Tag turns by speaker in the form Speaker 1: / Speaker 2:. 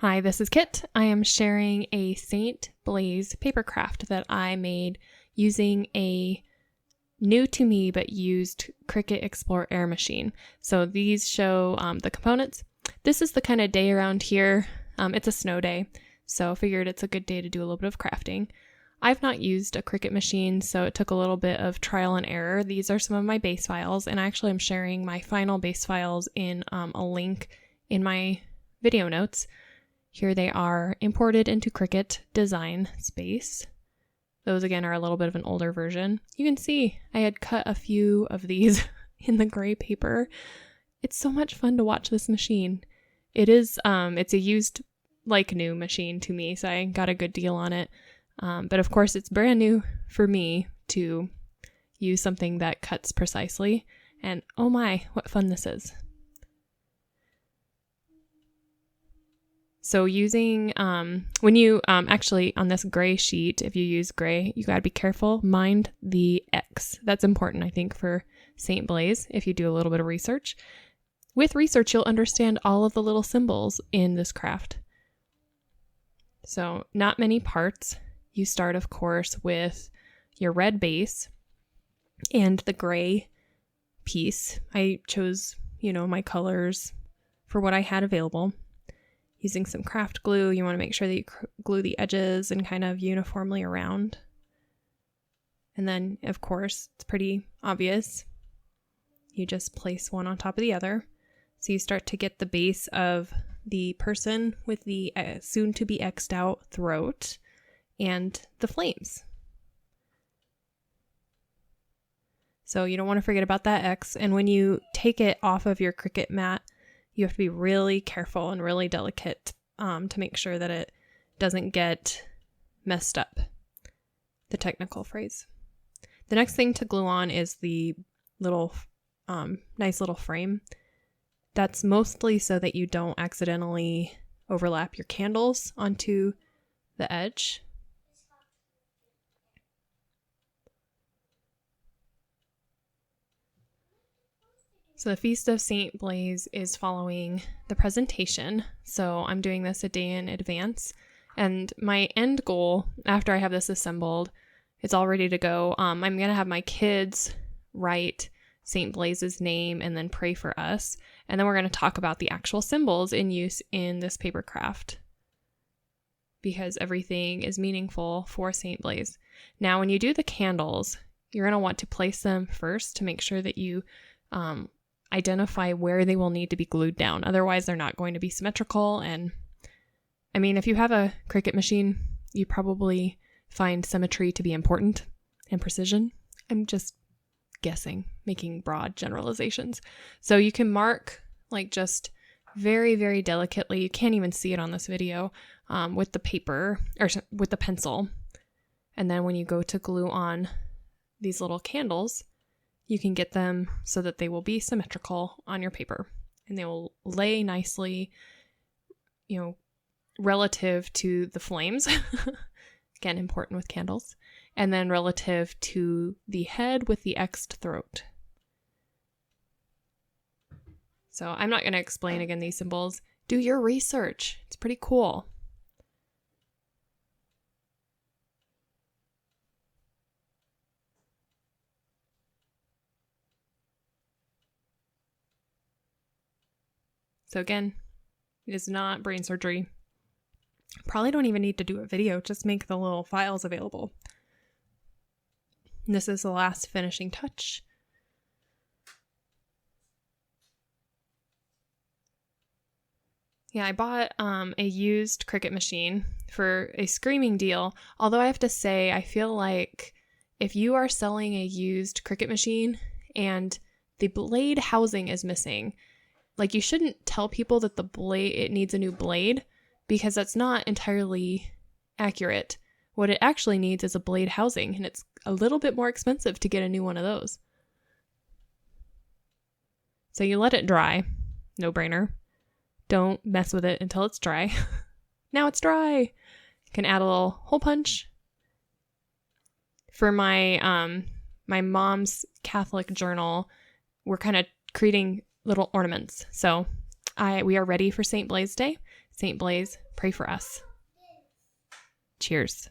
Speaker 1: Hi, this is Kit. I am sharing a St. Blaise paper craft that I made using a new to me but used Cricut Explore Air machine. So these show the components. This is the kind of day around here. It's a snow day, so I figured it's a good day to do a little bit of crafting. I've not used a Cricut machine, so it took a little bit of trial and error. These are some of my base files, and actually I'm sharing my final base files in a link in my video notes. Here they are imported into Cricut Design Space. Those again are a little bit of an older version. You can see I had cut a few of these in the gray paper. It's so much fun to watch this machine. It's a used like new machine to me, so I got a good deal on it. But of course it's brand new for me to use something that cuts precisely. And oh my, what fun this is. So using, when you, actually on this gray sheet, if you use gray, you gotta be careful, mind the X. That's important, I think, for St. Blaise, if you do a little bit of research. With research, you'll understand all of the little symbols in this craft. So not many parts. You start, of course, with your red base and the gray piece. I chose, my colors for what I had available. Using some craft glue, you want to make sure that you glue the edges and kind of uniformly around. And then, of course, it's pretty obvious. You just place one on top of the other. So you start to get the base of the person with the soon-to-be X'd out throat and the flames. So you don't want to forget about that X. And when you take it off of your Cricut mat, you have to be really careful and really delicate to make sure that it doesn't get messed up. The technical phrase. The next thing to glue on is the little nice little frame. That's mostly so that you don't accidentally overlap your candles onto the edge. So the Feast of St. Blaise is following the presentation, so I'm doing this a day in advance. And my end goal, after I have this assembled, it's all ready to go. I'm going to have my kids write St. Blaise's name and then pray for us. And then we're going to talk about the actual symbols in use in this paper craft, because everything is meaningful for St. Blaise. Now, when you do the candles, you're going to want to place them first to make sure that you identify where they will need to be glued down. Otherwise, they're not going to be symmetrical. And I mean, if you have a Cricut machine, you probably find symmetry to be important and precision. I'm just guessing, making broad generalizations. So you can mark like just very, very delicately. You can't even see it on this video with the paper or with the pencil. And then when you go to glue on these little candles, you can get them so that they will be symmetrical on your paper and they will lay nicely, relative to the flames. Again, important with candles. And then relative to the head with the X'd throat. So I'm not going to explain again these symbols. Do your research. It's pretty cool. So again, it is not brain surgery. Probably don't even need to do a video, just make the little files available. And this is the last finishing touch. Yeah, I bought a used Cricut machine for a screaming deal. Although I have to say, I feel like if you are selling a used Cricut machine and the blade housing is missing, like you shouldn't tell people that it needs a new blade, because that's not entirely accurate. What it actually needs is a blade housing, and it's a little bit more expensive to get a new one of those. So you let it dry. No brainer. Don't mess with it until it's dry. Now it's dry. You can add a little hole punch. For my my mom's Catholic journal, we're kind of creating little ornaments. So we are ready for St. Blaise Day. Saint Blaise, pray for us. Cheers.